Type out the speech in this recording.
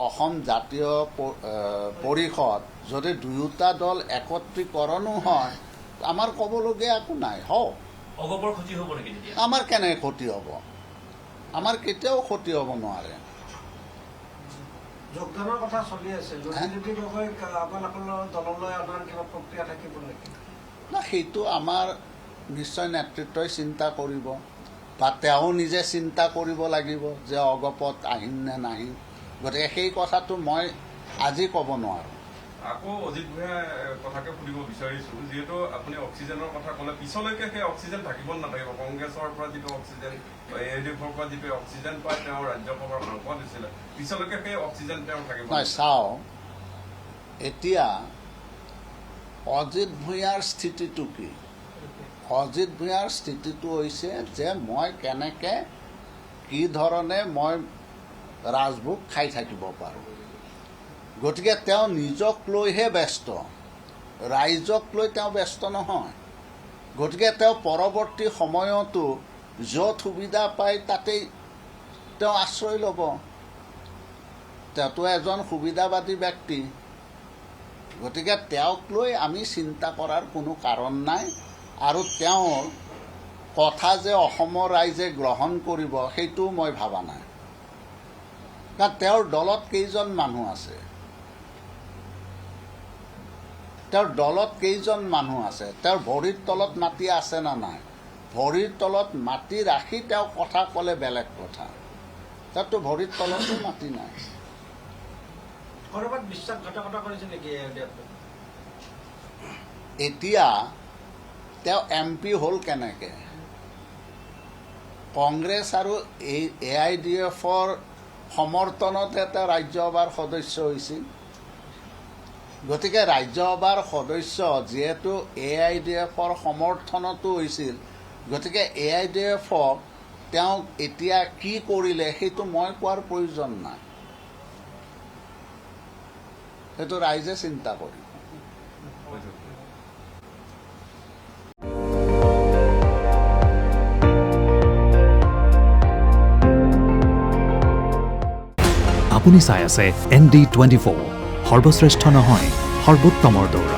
অসম জাতীয় পৰিষদ যদি দুয়োটা দল একত্ৰীকৰণো হয় আমাৰ ক'বলগীয়া একো নাই হওক অগপৰ ক্ষতি হ'ব নেকি তেতিয়া আমাৰ কেনে ক্ষতি হ'ব আমাৰ কেতিয়াও ক্ষতি হ'ব নোৱাৰে যোগদানৰ কথা চলি আছে যদি গগৈ আপোনালোকৰ দললৈ অনাৰ কিবা প্ৰক্ৰিয়া থাকিব নেকি না সেইটো আমাৰ নিশ্চয় নেতৃত্বই চিন্তা কৰিব বা তেওঁ নিজে চিন্তা কৰিব লাগিব যে অগপত আহিম নে নাহিম গতিকে সেই কথাটো মই আজি ক'ব নোৱাৰোঁ আকৌ অজিত ভূঞাই কথাকে সুধিব বিচাৰিছোঁ যিহেতু আপুনি অক্সিজেনৰ কথা ক'লে পিছলৈকে সেই অক্সিজেন থাকিব নাথাকিব কংগ্ৰেছৰ পৰা যিটো অক্সিজেন AIUDFৰ পৰা যিটো অক্সিজেন পায় তেওঁ ৰাজ্যসভাৰ সাংসদ হৈছিলে পিছলৈকে সেই অক্সিজেন তেওঁ থাকিব নহয় চাওঁ এতিয়া অজিত ভূঞাৰ স্থিতিটো কি অজিত ভূঞাৰ স্থিতিটো হৈছে যে মই কেনেকৈ কি ধৰণে মই ৰাজভোগ খাই থাকিব পাৰোঁ গতিকে তেওঁ নিজক লৈহে ব্যস্ত ৰাইজক লৈ তেওঁ ব্যস্ত নহয় গতিকে তেওঁ পৰৱৰ্তী সময়তো য'ত সুবিধা পায় তাতেই তেওঁ আশ্ৰয় ল'ব তেওঁতো এজন সুবিধাবাদী ব্যক্তি গতিকে তেওঁক লৈ আমি চিন্তা কৰাৰ কোনো কাৰণ নাই আৰু তেওঁৰ কথা যে অসমৰ ৰাইজে গ্ৰহণ কৰিব সেইটোও মই ভবা নাই কাৰণ তেওঁৰ দলত কেইজন মানুহ আছে তেওঁৰ দলত কেইজন মানুহ আছে তেওঁৰ ভৰিৰ তলত মাটি আছে না নাই ভৰিৰ তলত মাটি ৰাখি তেওঁ কথা ক'লে বেলেগ কথা তেওঁতো ভৰিৰ তলতো মাটি নাই ক'ৰবাত বিশ্বাসঘাতকতা কৰিছে নেকি এতিয়া তেওঁ MP হ'ল কেনেকৈ কংগ্ৰেছ আৰু AIUDFৰ সমৰ্থনতহে তেওঁ ৰাজ্যসভাৰ সদস্য হৈছিল গতিকে ৰাজ্যসভাৰ সদস্য যিহেতু AIUDFৰ সমৰ্থনতো হৈছিল গতিকে AIUDFক তেওঁক এতিয়া কি কৰিলে সেইটো মই কোৱাৰ প্ৰয়োজন নাই সেইটো ৰাইজে চিন্তা কৰিব আপুনি চাই আছে ND24 সৰ্বশ্ৰেষ্ঠ নহয় সৰ্বোত্তমৰ দৌৰ